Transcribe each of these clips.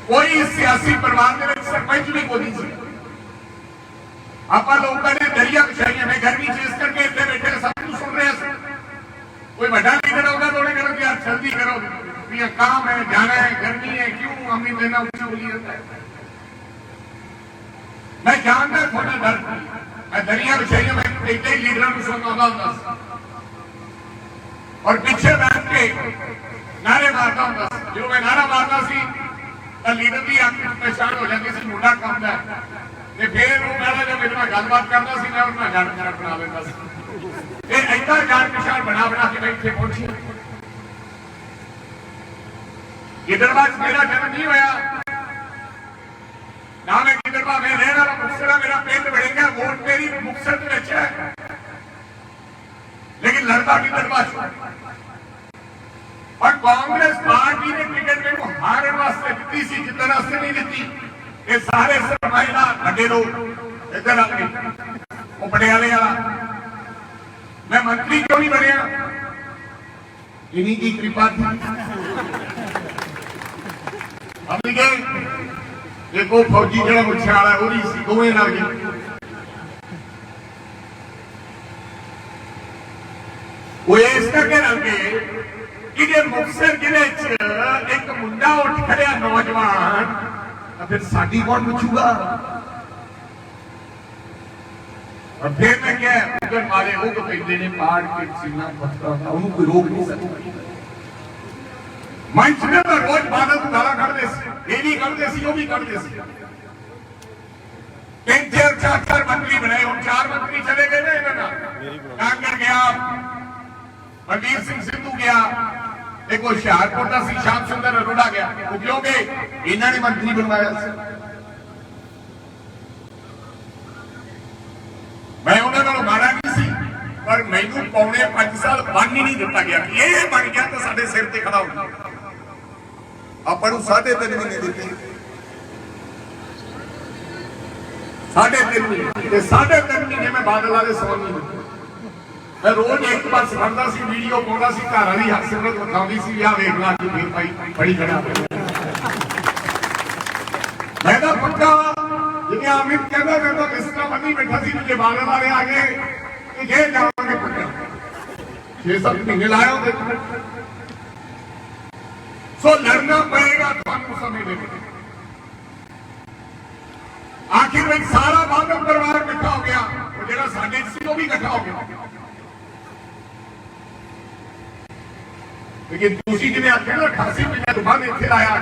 कोई सियासी परिवार के सरपंच भी कोई नहीं। आप लोगों ने दरिया बिछाइया ने गर्मी च इस करके इतने बैठे सब कुछ सुन रहे हैं। कोई बड़ा लीडर होगा तो उन्हें करो कि यार जल्दी करो, ये काम है, जाना है, गर्मी है, क्यों हमें देना उतना बोली जाता है। मैं जानता थोड़ा डर, मैं दरिया बिछाइया में एक ही लीडर को सुनता होता और पीछे बैठ के नारे मारता हूँ। जो मैं नारा मारता सी लीडर की पहचान हो जाती सी, मुंडा काम है। फिर वो कहना जब मेरे में गलबात करता सी, मैं उन्हें जान पछाण बना लेता सी। ये ऐसा जान पछाण बना बना के मैं इतने पहुंची। गिदड़बाज मेरा जन्म नहीं होया ना, मैं गिदड़बाज में रहने वाला मुक्तसर, मेरा पिंड बढ़ेगा, वोट मेरी मुक्तसर में अच्छा है, लेकिन लड़का गिदड़बाज। और कांग्रेस पार्टी ने टिकट में को हारने वास्ते दी सी, जितने वास्ते नहीं दी। ये सारे सरमाइला बड़े लोग इधर आ गए, वो पटियाले वाला। मैं मंत्री क्यों नहीं बनया? इन्हीं की कृपा थी। अभी देखो फौजी जो मुझे वाला वो दोवें ना गए, वो इस करके रल गए कि जे मुक्तसर जिले एक मुंडा उठ खड़िया नौजवान, तो फिर साडी कौन पूछूगा? और फिर मैं क्या उधर मारे वो तो कहते ने पाड़ के सीना पत्ता था, उन्होंने कोई रोक नहीं सकता। मंच में तो रोज बादल को गाला करते थे, ये भी करते सी, वो भी करते सी। 3-4 मंत्री बनाए, और 4 मंत्री चले गए ना इन्होंने। कांगड़ गया, बलबीर सिंह सिद्धू गया, एक वो होशियारपुर का सी श्याम सुंदर अरोड़ा गया। वो क्यों गए? इन्होंने मंत्री बनवाया। मैं उन्होंने मारा नहीं सी, पर मैनू पौने 5 साल बन ही नहीं दिता गया। ये बन गया तो साडे सिर ते खड़ा हो गया। अपन 3.5 महीने दिते, 3.5 महीने, 3.5 महीने में बादल वाले सवाल नहीं दिते। मैं रोज एक बार सिखाता सी, वीडियो पाता सी, घर वाली हरसिमरत दिखाती सी, या वेखना कि फिर भाई बड़ी खड़ा। मैं तो पक्का जिन्हें अमित कहता मैं तो इस तरह बनी बैठा सी, मुझे बादल वाले आ गए कि ये जाओगे पक्का 6-7 महीने लाए होते। सो लड़ना पड़ेगा थानू समय में। आखिर में सारा बादल परिवार इकट्ठा हो गया, वो जरा साडे सी वो भी इकट्ठा हो गया। लेकिन दूसरी जिन्हें आखिर 88 बाद इतने आया,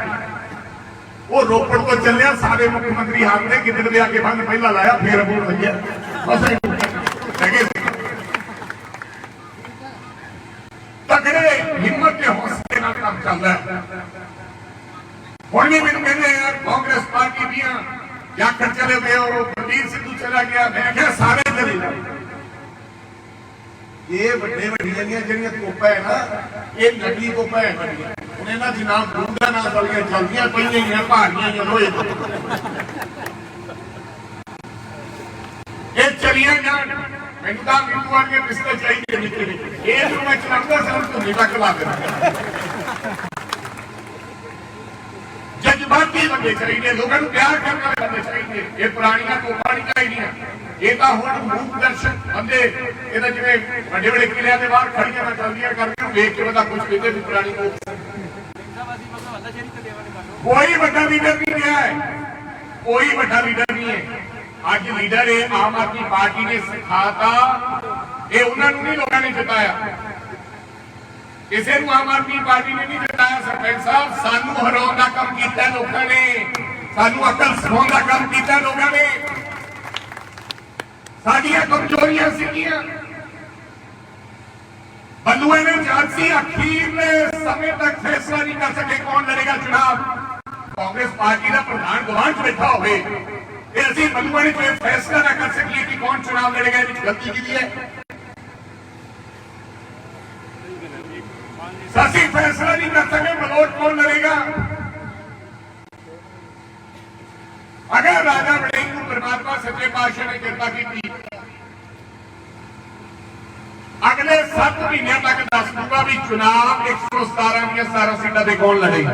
वो रोपड़ को चलिया, सारे मुख्यमंत्री हाथ ने किधर भी आके बंद पहला लाया, फिर अबूर लग गया। तगड़े हिम्मत के हौसले नाल काम चल रहा है। हुण भी मैनूं कहंदे यार कांग्रेस पार्टी दियां जाखड़ चले गए, और बलबीर सिद्धू चला गया। मैं क्या सारे चले जाए। ये बड़े बड़िया जड़िया तोपा है ना, ये नकली तोपा है। उन्हें ना जनाब बूंदा ना चलिया चलदियां पईयां भारियां लोहे ये चलिया जान। मैनूं तां मिंटू वाले पिछले चाहिए निकले, ये तो मैं चलाऊंगा सब धुनी तक ला देना। जज्बाती बंदे चाहिए, लोगों को प्यार करने वाले बंदे चाहिए। ये पुरानियां तोपा नहीं चाहिए, ये तो हुण रूप दर्शक बंदे ये जिवें बड़े बड़े किलियां के बाहर खड़ियां चलदियां करके वेख के बंदा कुछ कहते भी पुरानी तोप। कोई बड़ा लीडर नहीं है, कोई बड़ा लीडर नहीं है। आज लीडर है आम आदमी पार्टी ने सिखाता, ये उन्होंने नहीं लोगों ने जिताया, किसी आम आदमी पार्टी ने नहीं जिताया। सरपंच साहब सानू हराउण दा काम कीता लोगों ने, सानू अकल सिखाउण दा काम कीता लोगों ने। साडियां कमजोरियां सीगियां, बलुए ने झांसी अखीरले समय तक फैसला नहीं कर सके कौन लड़ेगा चुनाव। कांग्रेस पार्टी का प्रधान गवांच बैठा हो, बलुए ने फैसला ना कर सकिए कि कौन चुनाव लड़ेगा। गलती की है ससी फैसला नहीं कर सके बलोट कौन लड़ेगा। अगर राजा वड़ेंग को परमात्मा सच्चे पातशाह ने कृपा की, अगले 7 महीनों तक दस दूंगा भी चुनाव 117 दी 17 सीटां ते कौन लड़ेगा।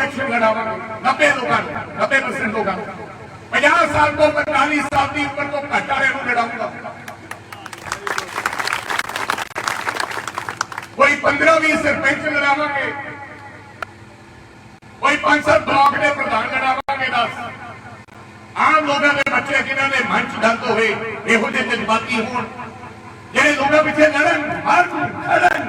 इलेक्शन लड़ावांगे 90 लोगों 90% लोगों 50 साल को 45 साल की उम्र को घट वाले लड़ाऊंगा। कोई 15-20 सरपंच लड़ावांगे, कोई 5-7 ब्लॉक के प्रधान लड़ावांगे। 10 आम लोगों के बच्चे जिन्होंने मन च दर्द हो यहो जे जज्बाती हो जेडे लोगों पीछे लड़न लड़न।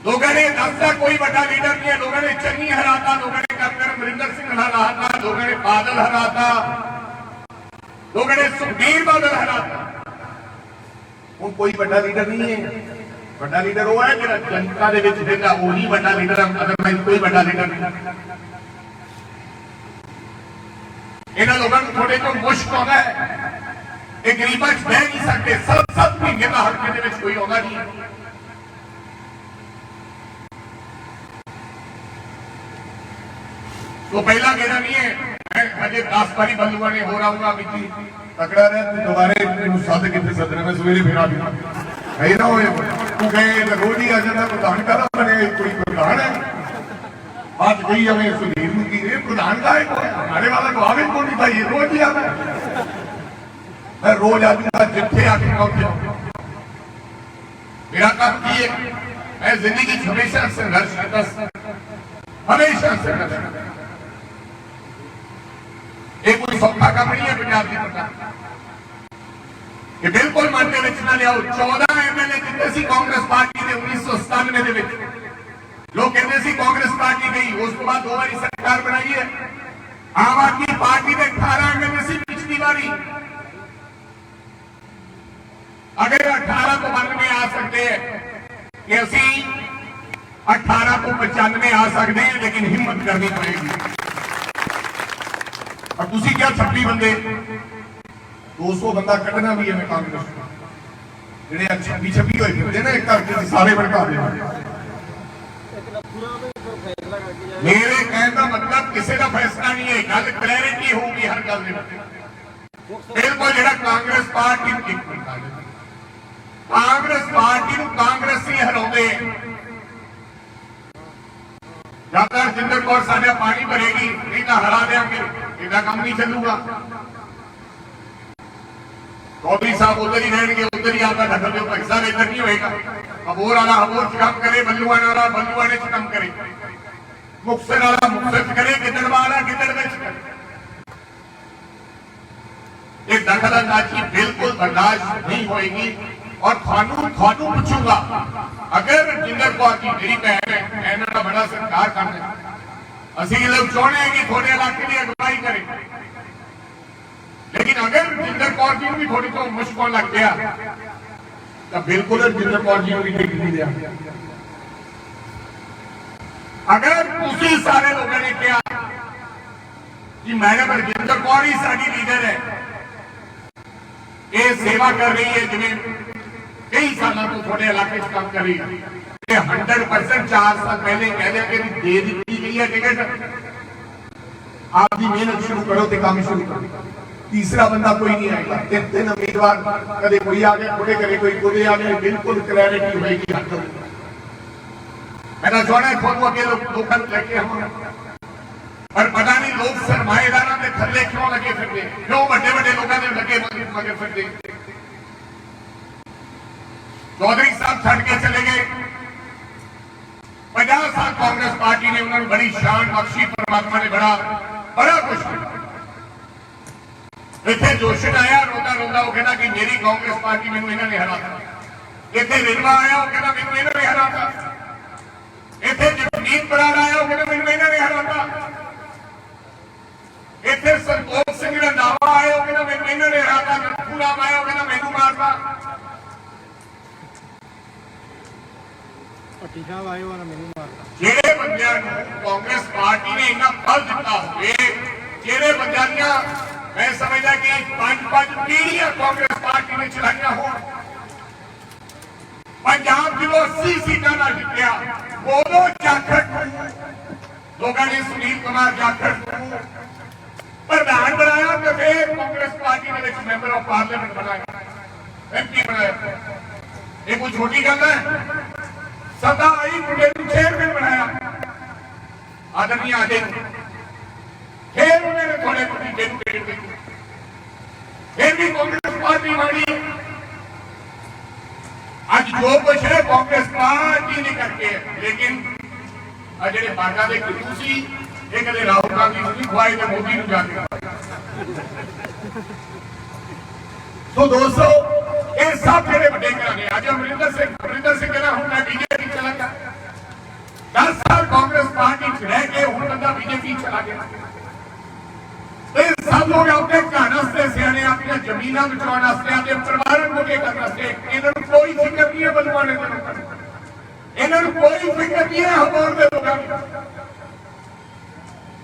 लोगों ने दसता कोई बड़ा लीडर नहीं है। लोगों ने चन्नी हराता, लोगों ने कैप्टन अमरिंदर सिंह हराता, लोगों ने बादल हराता, लोगों ने सुखबीर बादल हराता। वो कोई बड़ा लीडर नहीं है। बड़ा लीडर वो है जो जनता के विच रहंदा, वही बड़ा लीडर है, अदरवाइज कोई बड़ा लीडर नहीं। इन्हां लोगों को थोड़े को मुश्क आउंदा है, ये गरीबां च बह नहीं सकते। 7 महीने का हल्के दे विच कोई आउंदा नहीं। तो पहला गेड़ा नहीं है। मैं अजे 10 बारी बंधुआ ने हो रहा बिजी तकड़ा रहे दोबारे सद के सदने में सवेरे फिर आ गया ना हो तू कहे रोज ही आ जाता प्रधान का बने कोई प्रधान है आज गई हमें सुधीर की प्रधान का है हमारे वाला को आवे कौन नहीं था ये रोज ही आता मैं रोज आ जाऊंगा जिथे आके पहुंचे। मेरा काम की है मैं जिंदगी हमेशा संघर्ष करता हमेशा संघर्ष करता। ये कोई सौखा काम नहीं है पंजाब की सरकार ये बिल्कुल मन के विच ना लियाओ। 14 MLA जितने सी कांग्रेस पार्टी ने 1997 दे विच लोग कहते सी कांग्रेस पार्टी गई उस बाद 2 बारी सरकार बनाई है। आम आदमी पार्टी ने 18 MLA सी पिछली बारी। अगर 18 को 92 आ सकते हैं कि असी 18 को 95 आ सकते हैं, लेकिन हिम्मत करनी पड़ेगी। और तुसी क्या 26 बंदे 200 बंदा कटना भी है कांग्रेस जेडे 26 होए फिरदे ना एक घर सारे भड़का दे। मेरे कहने का मतलब किसी का फैसला नहीं है, गल क्लैरिटी होगी हर गल बिल्कुल। जेड़ा कांग्रेस पार्टी कांग्रेस ही हराउंदे जब तक जिंदर कौर साडा पानी भरेगी नहीं तो हरा देंगे, इतना काम नहीं चलूगा। चौधरी साहब उधर ही रहेंगे, उधर ही आता ढकल दो पैसा इधर नहीं होगा। अबोर वाला अबोर काम करे, बल्लूआने वाला बल्लूआने काम करे, मुक्तसर वाला मुक्तसर करे, गिद्दड़ वाला गिद्दड़ में करे। ये दखल अंदाजी बिल्कुल बर्दाश्त नहीं होगी। और थानू पूछूंगा अगर जिंदर कौर की मेरी बहन है इन्होंने बड़ा सत्कार करना असि लोग चाहते हैं कि थोड़े इलाके की अगुवाई करें, लेकिन अगर जिंदर कौर जी भी थोड़ी तो मुश्किल लग गया तो बिल्कुल जिंदर कौर जी भी टिकट नहीं दिया। अगर उसी सारे लोगों ने कहा कि मैडम जिंदर कौर ही साडी लीडर है, ये सेवा कर रही है जिन्हें कई सालों तो थोड़े इलाके काम कर रही है, 100% 4 साल पहले कह दिया कि दे दी गई है टिकट, आपकी मेहनत शुरू करो तो काम शुरू करो। तीसरा बंदा कोई नहीं आएगा। 3 उम्मीदवार कदे कोई आ गया थोड़े करे कोई खुदे आ गए, बिल्कुल क्लैरिटी होगी। मैं चाहना खुद अगे लोग लेके हम पर पता नहीं लोग सरमाएदारों के थले क्यों लगे फिरते, क्यों बड़े बड़े लोगों ने लगे मगर फिरते। चौधरी साहब छड़ के चले गए, 50 साल कांग्रेस पार्टी ने उन्होंने बड़ी शान बख्शी, परमात्मा ने बड़ा कुछ इतने जोशन आया। रोंदा रोंदा वो कहना कि मेरी कांग्रेस पार्टी मैंने इन्होंने हराता। इतने रिलवा आया वो कहना मैंने इन्होंने हराता। इतने जगमीत बराड़ आया वो कहना मैंने इन्होंने हराता। इतने संतोष सिंह रंधावा आया वो कहना मैंने इन्होंने हराता। नरखू राम आया वो कहना मैनू मारता। जेड़े बंदियां कांग्रेस पार्टी ने इन्ना फल दिता हुए, जेड़े बंदियां मैं समझदा कि 5 पीढ़ियां कांग्रेस पार्टी ने चलाइया हो, पंजाब जो 80 सीटा ना जितया, वो जाखड़ लोगों ने सुनील कुमार जाखड़ प्रधान बनाया तो फिर कांग्रेस पार्टी ने मेंबर ऑफ पार्लियामेंट बनाया, MP बनाया। ये कोई छोटी गल है? सदा आई मुझे चेयरमैन बनाया, आदरणीय अजय फिर उन्होंने थोड़े भतीजे को टिकट दी, फिर भी कांग्रेस पार्टी माड़ी। आज जो कुछ है कांग्रेस पार्टी नहीं करके, लेकिन अजय बागा के गुरु सी ये कदे राहुल गांधी को भी खुआए थे, मोदी को जाके। तो दोस्तों ये सब मेरे बड़े घराने, आज अमरिंदर सिंह कहना हूं मैं बीजेपी चला गया, 10 साल कांग्रेस पार्टी रह के हूं बंदा बीजेपी चला गया। सब लोग अपने घर सियाने अपनी जमीन बचाने अपने परिवार को करने कोई फिक्र नहीं है, बलवाने इन्होंने कोई फिक्र नहीं है हमारे लोगों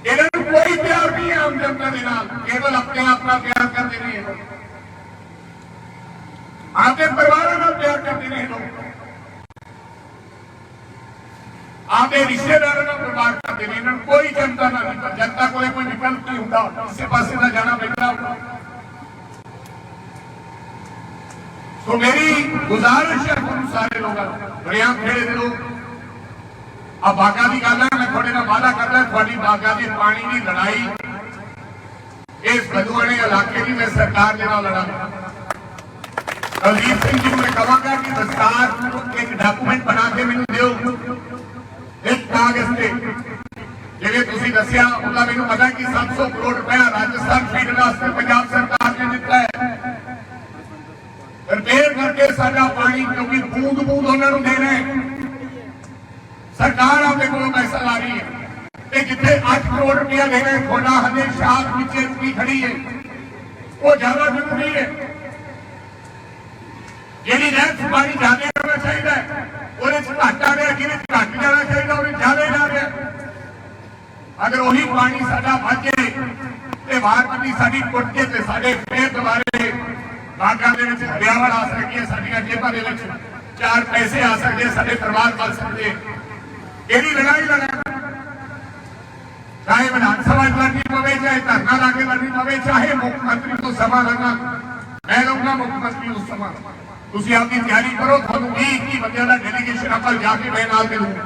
इन्होंने कोई प्यार नहीं है आम जनता के नाल, केवल अपने आप का प्यार करते नहीं लोग, आपके परिवारों का प्यार करते नहीं लोग, आपके रिश्तेदारों का व्यवहार करते नहीं। इन्होंने कोई जनता ना नहीं, जनता को कोई विकल्प नहीं होता, किसी पासे ना जाना पैदा। तो मेरी गुजारिश है तुम सारे लोगों बड़िया खेड़े दे लोग, अब बागा की गल है, मैं थोड़े नाल वादा करदा थोड़ी बागा की पानी की लड़ाई इस बलुआणे इलाके की मैं सरकार के नाल लड़ांगा। कुलदीप सिंह जी को मैं कहांगा कि दस्तार एक डॉक्यूमेंट बना के मैनूं दिओ, एक कागज पे जिवें तुसीं दस्सिया उहदा मैनूं पता कि 700 करोड़ रुपया राजस्थान फीडर वास्ते पंजाब सरकार ने दिता है, रिपेयर करके साडा पानी, क्योंकि बूंद बूंद उन्होंने देना है, सरकार अपने को पैसा ला रही है। जिथे 8 करोड़ रुपया देना है, थोड़ा हमें शाख पीछे रुकी खड़ी है, वो ज्यादा जरूरी है। जी नहर पानी ज्यादा होना चाहिए, वो घट आ रहा, कि घट जाना चाहिए, उन्हें ज्यादा जा रहा। अगर वही पानी साडा बचे तो वारपति साडी टुट के ते साडे फिर दोबारे बागा दे विच दरियावल आ सकती है, साडियां जेबां दे विच 4 पैसे आ सकते, साडे परिवार बच सकते। यही लड़ाई लड़ा, चाहे विधानसभा लड़नी पवे, चाहे धरना लाके लड़नी पवे, चाहे मुख्यमंत्री को समा लड़ना, मैं लूंगा मुख्यमंत्री उस समा। तुसीं आपकी तैयारी करो, थानू 20 बंदियां दा डेलीगेशन अकल जाके मैं नाल दे दूंगा,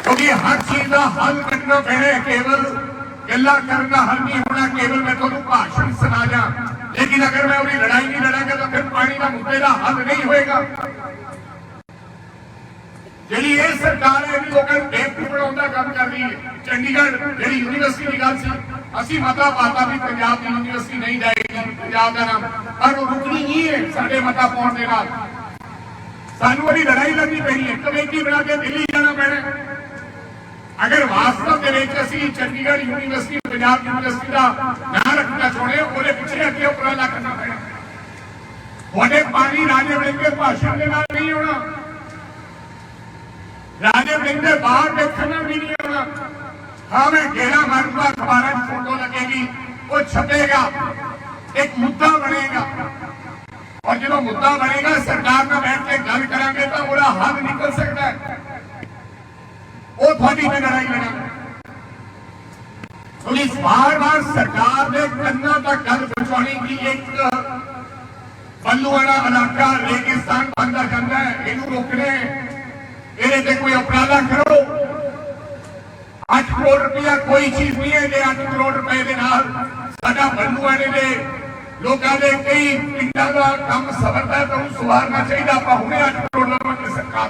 क्योंकि हर चीज का हल कटना पैना, केवल गल्ला करना हल नहीं होना, केवल मैं थानू भाषण सुना जा, लेकिन अगर मैं उन्हें लड़ाई नहीं लड़ांगा तो फिर पानी का मुद्दे का हल नहीं होएगा। जी ये सरकार है लोगों को बेवकूफ बनाने का काम कर रही है। चंडीगढ़ जी यूनिवर्सिटी की गल सी, असी मता पाता भी पंजाब की यूनिवर्सिटी नहीं जाएगी, पंजाब का नाम, पर रुकनी नहीं है साडे मता पाउण दे नाल। सानू अभी लड़ाई लड़नी पैनी है, कमेटी बना के दिल्ली जाना पैना। अगर वास्तव के असी चंडीगढ़ यूनिवर्सिटी पंजाब यूनिवर्सिटी का नाम रखना चाहते हो, वो पिछले अगे उपराला करना पैना। थोड़े पानी राजे वड़िंग के भाषण के नाल नहीं होना, राजे वड़िंग के बाहर देखना भी नहीं होना। हाँ मैं घेरा मारूंगा, अखबार फोटो लगेगी, वो छपेगा, एक मुद्दा बनेगा, और जो मुद्दा बनेगा सरकार में बैठ के गल करांगे तो वो हल निकल सकता है। वो थोड़ी में लड़ाई लड़ा, तो इस बार बार सरकार ने कन्ना तक गल पहुंचाने की एक बल्लूआना इलाका रेगिस्तान बनता जाता है, इनू रोकने ये कोई उपराला करो। 8 करोड़ रुपया कोई चीज नहीं है, 8 करोड़ रुपए के नाल साडा बल्लूआने दे लोगों के कई पिंडों का काम सवरता है, तो उन्हें सुधारना चाहिए। आप हुणे 8 करोड़ लवांगे सरकार,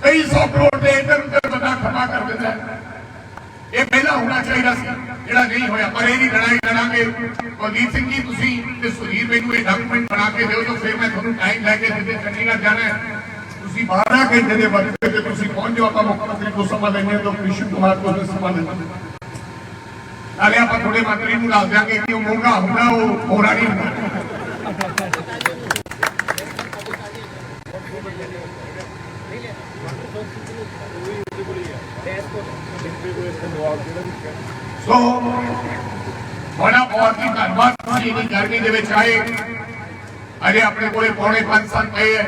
कई 100 करोड़ के इधर उधर बंदा खपा कर देता है। ये पहला होना चाहिए जिहड़ा नहीं होया, पर यही लड़ाई लड़ांगे। कुलदीप सिंह जी तुसीं ते सुधीर मैनूं ये डॉक्यूमेंट बना के दिओ, जो फिर मैं तुहानूं टाइम लैके जिथे चंडीगढ़ जाना है, तुसीं 12 घंटे के वक्त ते तुसीं पहुंच जाओ। आप मुख्यमंत्री को समा देंगे तो कृष्ण कुमार को समा देंगे, नाले आप थोड़े मंत्री को दस देंगे कि वो महंगा होगा, वो होना नहीं होगा। सो बड़ा बहुत ही धन्यवाद। गर्मी के आए, अरे अपने को पौने 5 साल पे है,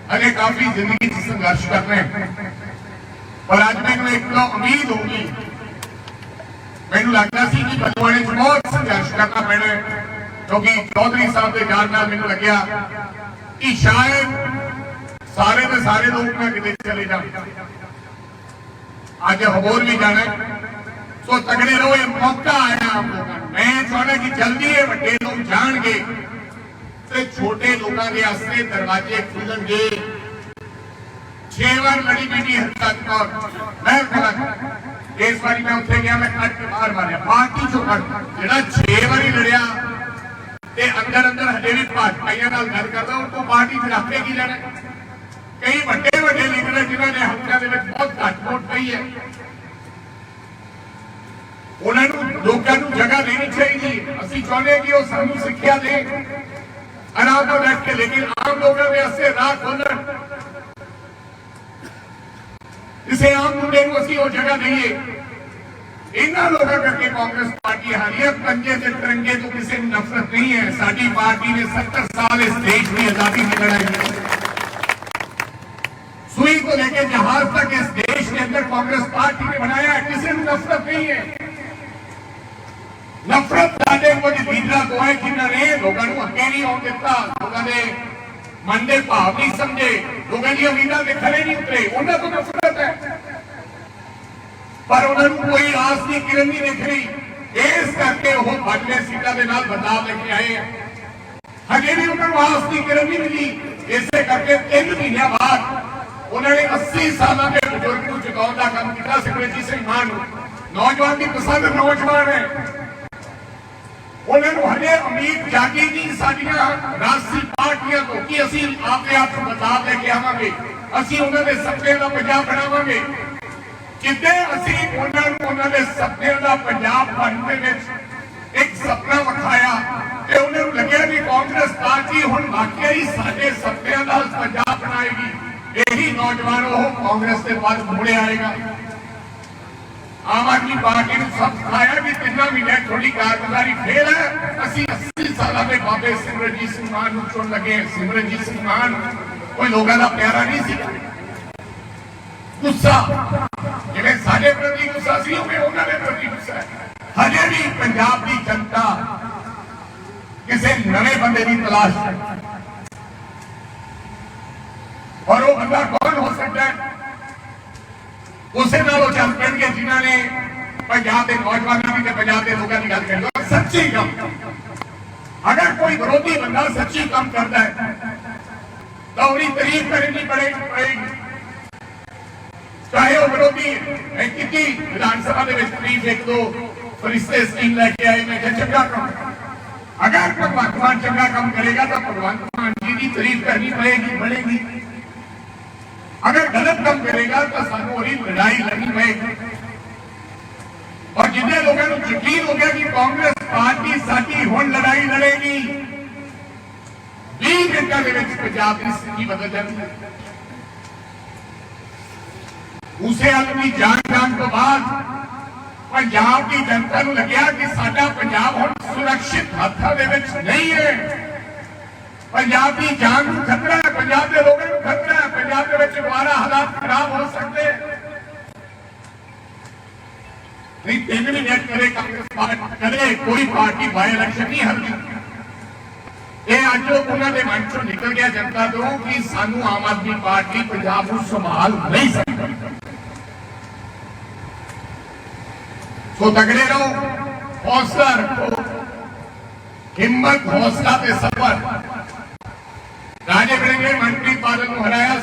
अरे काफी जिंदगी से संघर्ष कर रहे हैं, पर आज मैंने एक उम्मीद होगी, मैनू लगता सी कि बलुआणे बहुत संघर्ष करना पैना, क्योंकि चौधरी साहब के जान नाल मैनू लग्या कि शायद सारे के सारे लोग ना किते चले जाए, अज होर भी जाना। सो तगड़े रहो, ये मौका आया आप लोगों को। मैं चाहना कि जल्दी ये बड़े लोग जाएंगे तो छोटे लोगों के वास्ते दरवाजे खुलणगे। 6 बार लड़ी बेटी हरकत और मैं इस बारी मैं उत्थे गया, मैं कट के बाहर मारिया पार्टी चो कट जो 6 बारी लड़िया ते अंदर अंदर हजे भी भाजपाइयों नाल गल करदा उनको पार्टी च रख के की लेना। कई बड़े बड़े लीडर जिन्होंने हल्कों के बहुत घट वोट पई है, उन्होंने लोगों को जगह देनी चाहिए। असी चाहते कि वो सानू सिक्ख्या दे आराम से बैठ के, लेकिन आम लोगों के वास्ते राह खोलन, किसी आम मुंडे को असी वो जगह दईए। इन्होंने लोगों करके कांग्रेस पार्टी हारी है। पंजे के तिरंगे तो किसी को नफरत नहीं है। साडी पार्टी ने 70 साल इस देश की आजादी में लड़ाई है। सुई को लेकर जहाज तक इस देश के अंदर कांग्रेस पार्टी ने बनाया है। किसी को नफरत नहीं है। नफरत साडे कुछ लीडर को है जिन्होंने लोगों को अगे नहीं आने दिता, लोगों ने मन के भाव नहीं समझे, लोगों की उम्मीदों के खड़े नहीं उतरे, उन्होंने तो नफरत है। पर उन्होंने कोई आस की किरण नहीं दिख रही, इस करके वो 92 सीटों के नाल बदलाव लेके आए हैं। हजे भी उन्होंने आस की किरण नहीं मिली। इस करके 3 महीनों बाद उन्होंने 80 साल के बुजुर्ग को चुकाने का काम किया। सिमरनजीत सिंह मान नौजवान की पसंद नौजवान है, उन्होंने हजे उम्मीद जागी नहीं साडियां राजसी पार्टियां को कि असी आपने आप बदलाव लेके आवांगे, असी उन्होंने सपने का पंजाब बनावांगे। जिद्दे असी उन्होंने सपने का पंजाब बनने में एक सपना विखाया ते उन्होंने लगे कि कांग्रेस पार्टी हुण वाकई साडे सपनों का पंजाब बनाएगी। यही नौजवान वो कांग्रेस के बाद मुड़े आएगा। आम आदमी पार्टी ने सब सिखाया कि 3 महीने थोड़ी कारगुजारी फेल है। असी 80 साल के बाबे सिमरनजीत सिंह मान चुन लगे। सिमरनजीत सिंह मान कोई लोगों का प्यारा नहीं सी। गुस्सा जिवें साडे प्रति गुस्सा सी उवें उन्हां दे प्रति गुस्सा है। हजे भी पंजाब की जनता किसी नवे बंदे की तलाश है, और वो बंदा कौन हो सकता है? उसे नालों चल पड़े जिन्होंने पंजाब के नौजवानों की पंजाब के लोगों की गल करी सच्ची कम। अगर कोई विरोधी बंदा सच्ची कम करता है तो उनकी तारीफ करनी पड़ेगी, चाहे वो विरोधी है। की विधानसभा के तारीफ 1-2 फरिश्ते स्कीम लेके आए, मैं चंगा काम। अगर भगवंत मान चंगा काम करेगा तो भगवंत मान जी की तारीफ करनी पड़ेगी, बढ़ेगी। अगर गलत काम करेगा तो सानू वही लड़ाई लड़नी पड़ेगी। और जिन्हें लोगों को यकीन हो गया कि कांग्रेस पार्टी साडी हुण लड़ाई लड़ेगी, 20 मिनटों के पंजाब की स्थिति बदल जाती है। उसे अपनी जान तो बाद पंजाब की जनता को लग्या कि साडा पंजाब हुण सुरक्षित हाथों दे विच नहीं है। पंजाब की जान को खतरा है, पंजाब के लोगों को खतरा है। पंजाब के विच दोबारा हालात खराब हो सकते नहीं। 3 महीने करे कांग्रेस पार्टी करे कोई पार्टी बाय इलेक्शन नहीं हरदी। ये अज उन्होंने मन चो निकल गया जनता तो कि सानू आम आदमी पार्टी पंजाब को संभाल नहीं सकती। तो तगड़े रहो, हौसला रखो, हिम्मत हौसला ते सफर। राजे बड़े मनप्रीत बादल को हराया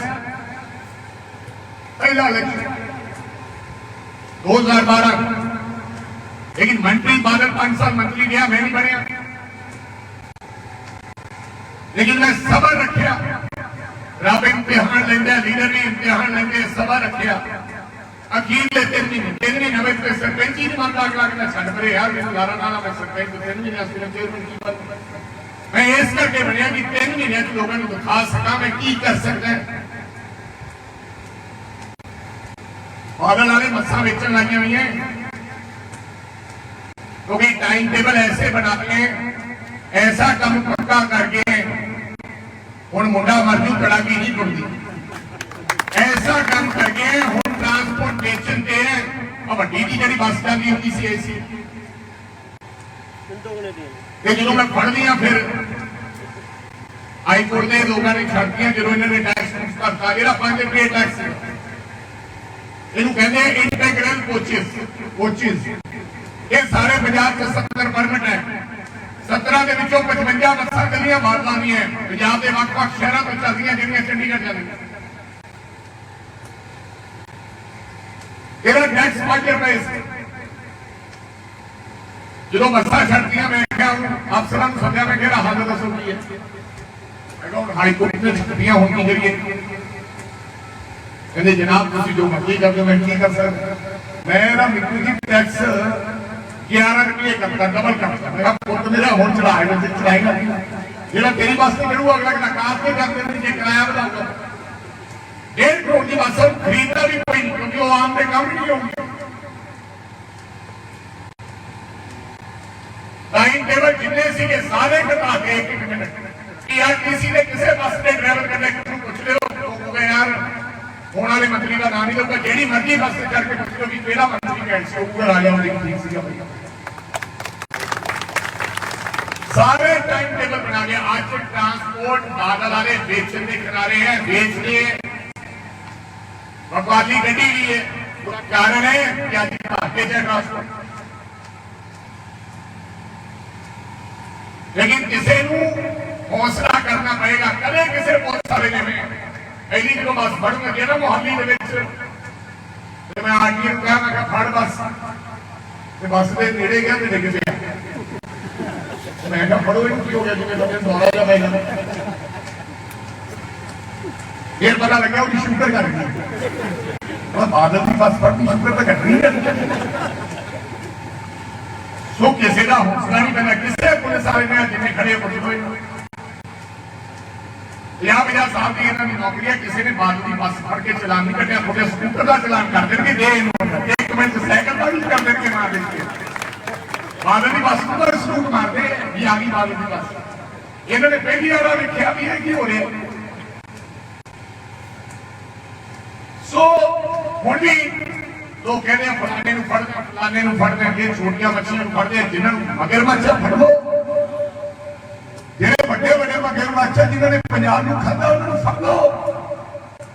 पहला इलेक्शन 2012, लेकिन मनप्रीत बादल 5 साल मंत्री गया, मैं नहीं बनया, लेकिन मैं सबर रखिया। रब इम्तिहान लेंदा, लीडर भी इम्तिहान लेंदे, सबर रखिया। अखीरले 3 महीने नवे पे सरपंची नहीं मानता अगला कहना छड़ परे यार मैं लारा नाला मैं सरपंच 3 महीने चेयरमैन की बात मैं इस करके बनया कि 3 महीने लोगों को दिखा सका मैं की कर सकता है। पागल वाले मस्सा बेचन लगी हुई है, क्योंकि टाइम टेबल ऐसे बना के ऐसा कम पक्का करके हुण मुंडा मरजू कड़ाकी नहीं टुटती। ऐसा काम करके हुण ट्रांसपोर्टेशन ते वड्डी दी जिहड़ी बस चलदी हुंदी सी ऐसी ते ਜਦੋਂ मैं फड़ लिया फिर हाईकोर्ट के लोगों ने छड़तियां जो इन्होंने टैक्स भरता जो 5 रुपये टैक्स इनू कहते हैं इंटेग्रल कोचिज ये सारे पंजाब के 70 परमिट है 17 के विचों 55 बसा गलियां मारदानी है पंजाब के ਵੱਖ-ਵੱਖ शहरों में चलदियां जिहड़ियां चंडीगढ़ चलदियां ਇਹਦਾ ਟੈਕਸ 5 ਰੁਪਏ ਜਦੋਂ ਬੱਸਾਂ ਛੱਡਦੀਆਂ ਮੈਂ ਕਿਹਾ ਅਫਸਰਾਂ ਨੂੰ ਸੱਦਿਆ ਮੈਂ ਕਿਹਾ ਹੱਲ ਦੱਸੋ ਕੀ ਹੈ ਮੈਂ ਕਿਹਾ ਹਾਈ ਕੋਰਟ ਨੇ ਛੱਡੀਆਂ ਹੋਣੀ ਜਿਹੜੀ ਕਹਿੰਦੇ ਜਨਾਬ ਤੁਸੀਂ ਜੋ ਮਰਜ਼ੀ ਕਰ ਦਿਓ ਮੈਂ ਕੀ ਕਰ ਸਕਦਾ ਮੈਂ ਨਾ ਮਿੱਟੀ ਦੀ ਟੈਕਸ 11 ਰੁਪਏ ਕਰਤਾ ਡਬਲ ਕਰਤਾ ਮੇਰਾ ਪੁੱਤ ਮੇਰਾ ਹੁਣ ਚੜਾਏ ਨਾ ਚੜਾਏਗਾ ਜਿਹੜਾ ਤੇਰੀ ਬੱਸ ਤੇ ਚੜੂਗਾ ਅਗਲਾ ਕਹਿੰਦਾ ਕਾਰ ਤੇ ਕਰਦੇ ਨੇ ਜੇ ਕਿਰਾਇਆ ਵਧਾਉਂਦਾ 1.5 करोड़ की बस खरीदना भी कोई नहीं क्योंकि वो आम पे कम नहीं होगी टाइम टेबल जितने सी सारे घटा के 1 मिनट कि यार किसी ने किसी बस के ड्राइवर करने पूछ लो यार होने वाले मंत्री का नाम नहीं लगा जेडी मर्जी बस से चढ़ के पूछ लो भी मेरा मंत्री कैसे ऊपर आ जाओ ठीक सी सारे टाइम टेबल बना लिया आज ट्रांसपोर्ट बादल वाले बेचने के किनारे हैं बेच लिए बकवाली गड्डी भी है कारण है कि आज ट्रांसपोर्ट लेकिन किसी हौसला करना पड़ेगा कदे किसी बहुत सारे ने पहली जो बस फड़ूंगा गया ना मोहाली मैं आरटीए कहा मैं फड़ बस के नेड़े गया तो डिग गया मैं क्या फड़ो की हो गया जिम्मे दौरा जा पाएगा फिर पता लगा वो शूटर कर गई बादल की बस पर शूटर तो कर रही है सो किसी का हौसला नहीं पैदा किसी पुलिस वाले ने जिन्हें खड़े पुलिस 50 साल की इन्होंने नौकरी है किसी ने बादल की बस फड़ के चलान नहीं कटिया थोड़े स्कूटर का चलान कर देंगे दे 1 मिनट साइकिल का भी कर देंगे मार देंगे बादल की बस पर स्कूट मार दे भी आ गई बादल की बस इन्होंने पहली बार देखा भी है कि हो रहा है सो हुण भी लोग कहते हैं फलाने फड़ते अगे छोटिया मछलियां फड़ते जिन्होंने मगरमच्छ फड़ो जेडे बड़े बड़े मगरमच्छ जिन्होंने पंजाब को खाधा उन्होंने फड़ लो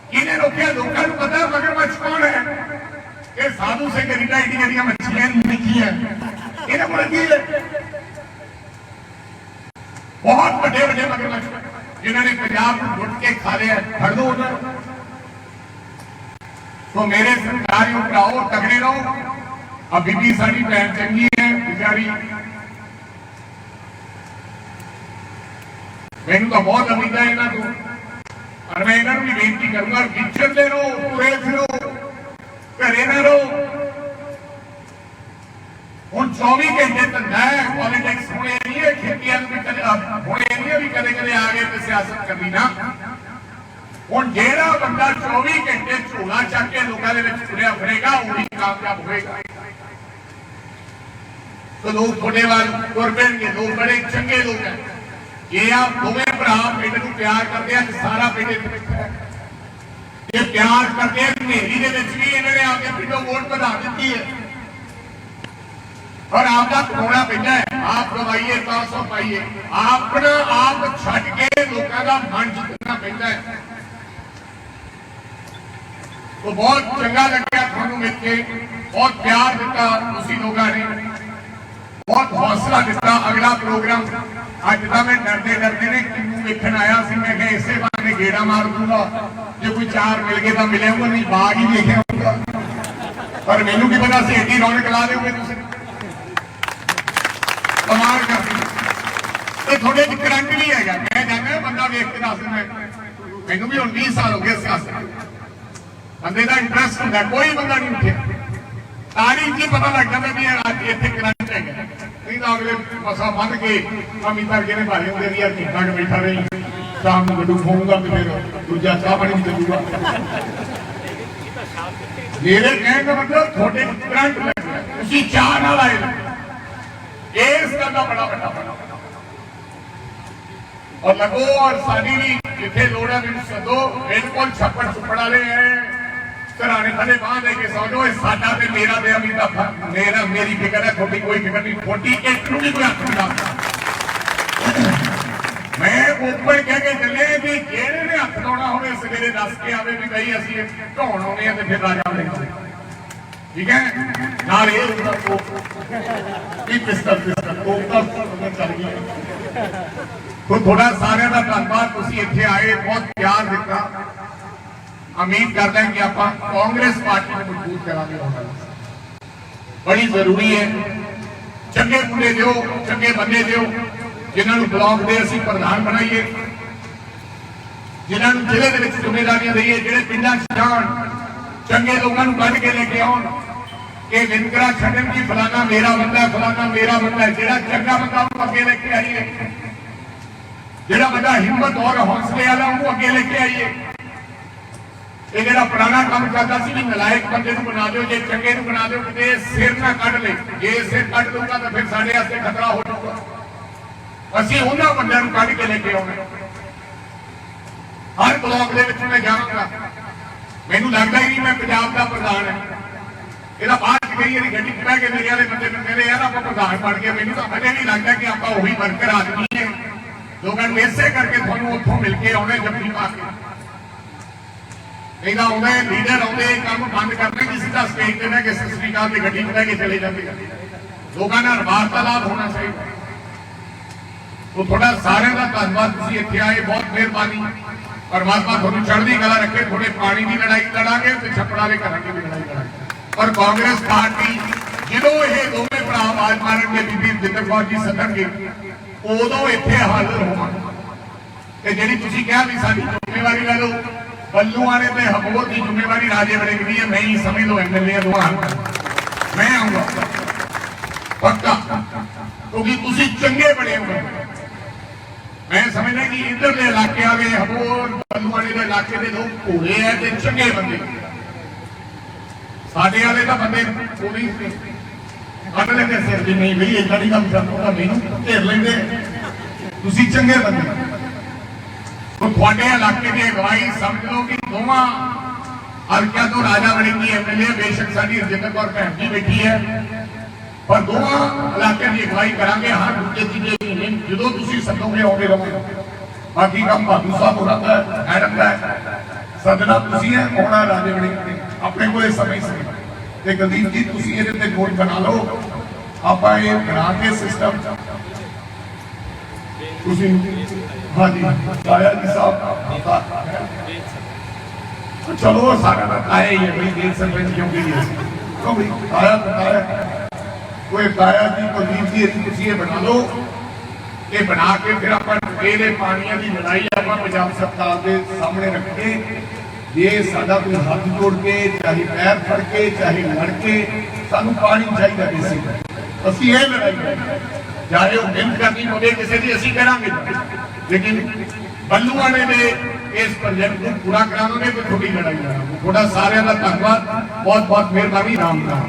किने रोकिया लोगों को पता है मगरमच्छ कौन है ये साधु से गरीबा एडी एडिया मछलियां निकी है इन्हें को लगी है बहुत बड़े बड़े मगरमच्छ जिन्होंने पंजाब को लुट के खा लिया फड़ दो उन्होंने तो मेरे सरकारियों भराओ तगड़े रहो अभी भी साड़ी भैन चंगी है बेचारी मैनू तो बहुत उम्मीद है इन्हों को और मैं इन्हों भी बेनती करूंगा विचरते रहो पूरे फिरो घरे ना रहो हूँ 24 घंटे धंधा है पॉलिटिक्स होने नहीं है खेती होने नहीं है भी कदे कदे आ गए तो सियासत करनी ना ਹੁਣ ਜਿਹੜਾ ਬੰਦਾ 24 ਘੰਟੇ ਝੋਲਾ ਚੱਕ ਕੇ ਲੋਕਾਂ ਦੇ ਵਿੱਚ ਤੁਰਿਆ ਫਿਰੇਗਾ ਉਹ ਹੀ ਕਾਮਯਾਬ ਹੋਏਗਾ तो लोग थोड़े वाल तुर पैणगे लोग बड़े चंगे लोग हैं ये आप दोवें भरा पिंड नूं प्यार करते हैं सारा पिंड ये प्यार करते हैं हनेरी दे विच भी इन्होंने आके पिंडों वोट बढ़ा दी है और आपका खोना पैदा है आप दवाइए 300 पाइए अपना आप छड्ड के लोगों का मन जितना पैदा है तो बहुत चंगा लगे थानू मिल के बहुत प्यार दिता उसी लोगों ने बहुत हौसला दिता अगला प्रोग्राम अज का मैं डरते डरते ने किनू वेखण आया सी मैं कहा इसे बहाने गेड़ा मार दूंगा जो कोई 4 मिल गए तो मिले होंगे नहीं बाग ही देखे होगा पर मैनू की पता सी एडी रौनक ला दोगे तुसीं कमाल कर दी थोड़े करंट भी है मैं जाना बंदा वेख के दस मैनू भी हुण 20 साल हो गए सियासत बंदे का इंटरेस्ट होंगे कोई बंदा नहीं उठे तारीख ही पता लग जाता भी आज इतने करंट है नहीं तो अगले बसा बन के अमित वर्गे ने भारे होंगे भी यार ठीक ठाक बैठा रही शाम को गड्डू खाऊंगा तो फिर दूजा चाह पानी भी चलूगा मेरे कहने का मतलब थोड़े करंट लग रहा है उसी चाह ना लाए इस का बड़ा बड़ा और लगो और साड़ी भी जिथे लोड़ है मैंने सदो बिल्कुल छप्पड़ छुपड़ वाले हैं घराने थले बांह दे के समझो साडा ते मेरा ते अमीर दा मेरा मेरी फिक्र है थोड़ी कोई फिक्र नहीं थोड़ी एक नूं भी कोई हक नहीं लाता मैं ਓਪਨ कह के चले भी जेड़े ने हथ धोना होवे सवेरे दस के आवे भी भाई असि धोण आउने ते फिर राजा लेंगे ठीक है नाल ये पिस्टल चल गई तो थोड़ा सारे का धन्यवाद तुसीं इत्थे आए बहुत प्यार दिता उम्मीद करते हैं कि आप कांग्रेस पार्टी को मजबूत करांगे बड़ी जरूरी है चंगे मुंडे दिओ चंगे बंदे दिओ जिन्होंने ब्लॉक के असीं प्रधान बनाइए जिन्होंने जिले के जिम्मेदारियां दईए जिहड़े पिंडां च जाण चंगे लोगों को कढ के लेके आउण कि विंकरा छड्डण की फलाना मेरा बंदा है जिहड़ा चंगा बंदा उहनूं अगे लेके आइए जिहड़ा बंदा हिम्मत और हौसले वाला उहनूं अगे लेके आइए ये जिहड़ा पुराना काम करता सी नलायक बंदे को बना दो जे चंगे को बना दो कि सिर ना कढ ले जे सिर कढ दूंगा तो फिर साडे वास्ते खतरा हो जाऊगा ਅਸੀਂ ਉਹਨਾਂ ਬੰਦਿਆਂ ਨੂੰ ਕੱਢ ਕੇ ਲੈ ਕੇ ਆਉਣਾ ਹਰ ਬਲਾਕ ਦੇ ਵਿੱਚ ਮੈਂ ਜਾਵਾਂਗਾ ਮੈਨੂੰ ਲੱਗਦਾ ਹੀ ਨਹੀਂ ਮੈਂ ਪੰਜਾਬ ਦਾ ਪ੍ਰਧਾਨ ਹਾਂ ਇਹਦਾ ਬਾਅਦ ਚ ਗਈ ਇਹਦੀ ਗੱਡੀ ਚ ਬਹਿ ਕੇ ਮੇਰੇ ਵਾਲੇ ਬੰਦੇ ਨੂੰ ਕਹਿੰਦੇ ਯਾਰ ਆਪਾਂ ਪ੍ਰਧਾਨ ਬਣ ਗਏ ਮੈਨੂੰ ਤਾਂ ਅਜੇ ਨਹੀਂ ਲੱਗਦਾ ਕਿ ਆਪਾਂ ਉਹੀ ਵਰਕਰ ਆਦਮੀ ਨੇ ਲੋਕਾਂ ਨੂੰ ਇਸੇ ਕਰਕੇ ਤੁਹਾਨੂੰ ਉੱਥੋਂ ਮਿਲ ਕੇ ਆਉਣੇ ਜੱਫੀ ਪਾ ਕੇ ਇਹਦਾ ਆਉਂਦੇ ਲੀਡਰ ਆਉਂਦੇ ਕੰਮ ਬੰਦ ਕਰਦੇ ਕਿਸੇ ਦਾ ਸਟੇਜ ਤੇ ਬਹਿ ਕੇ ਸਤਿ ਸ੍ਰੀ ਅਕਾਲ ਦੀ ਗੱਡੀ ਚ ਬਹਿ ਕੇ ਚਲੇ ਜਾਂਦੇ ਲੋਕਾਂ ਨਾਲ ਵਾਰਤਾਲਾਪ ਹੋਣਾ ਚਾਹੀਦਾ तो थोड़ा सारे का धन्यवाद तुसीं इत्थे आए बहुत मेहरबानी परमात्मा तुहानूं चढ़दी कला रखे थोड़े पानी की लड़ाई लड़ांगे ते छप्पड़ां दे घरां की भी लड़ाई लड़ांगे और कांग्रेस पार्टी जदों ये दोवें भरा आवाज मारनगे बीबी जिंदर कौर जी सदनगे उदों इत्थे हाਜ਼ਰ होवांगे ते जिहड़ी तुसीं कहा भी साडी जिम्मेवारी ले लो बल्लूआणे ते हबोर की जिम्मेवारी राजे वड़ेंगी है मैं ही समझ लो एमएलए दोवां मैं आऊंगा पक्का क्योंकि तुसीं चंगे बने हो मैं समझदा कि इधर के इलाके आ गए हबोर बल्लूआणे के इलाके के लोग भोले है ते चंगे बंदे साडे वाले तां बंदे पुलिस ने कट लेंदे सिर जी नहीं बई इदां दी गल करदा मैनूं घेर लैंदे तुसीं चंगे बंदे तो तुहाडे इलाके की अगवाई समझ लो कि दोवां हल्कियां तो राजा वड़ेंगी एमएलए बेशक साडी रजिंदर कौर भैन जी बैठी है पर दोवां इलाके की अगवाई करांगे हाँ दूजे तीजे महीने जो तुसीं सदोगे आउंदे रहो बाकी काम भादू साहब होना है मैडम का सदना तुसीं है आउणा राजे वड़ेंगी अपने कोले समय से ते गदीप जी तुसीं इहदे ते नोट बना लो आपां ये बना के सिस्टम तुसीं हाँ जी ताया जी साहब चलो सारा ताया ही है भाई देर सरपंच क्योंकि तो भाई ताया कोई ताया जी कुलदीप जी तुसीं बना लो ये बना के फिर अपन ये पानिया की लड़ाई आप पंजाब सरकार के सामने रख के ये साडा कोई हाथ जोड़ के चाहे पैर फड़ के चाहे लड़ के सानू पानी चाहिए बेसिक असीं ये लड़ाई चाहे वो मिल करनी पवे किसी की असीं करांगे लेकिन बल्लूआणे ने इस प्रोजेक्ट को पूरा कराने में थोड़ी लड़ाई लड़ा थोड़ा सारे का धन्यवाद बहुत बहुत मेहरबानी राम राम।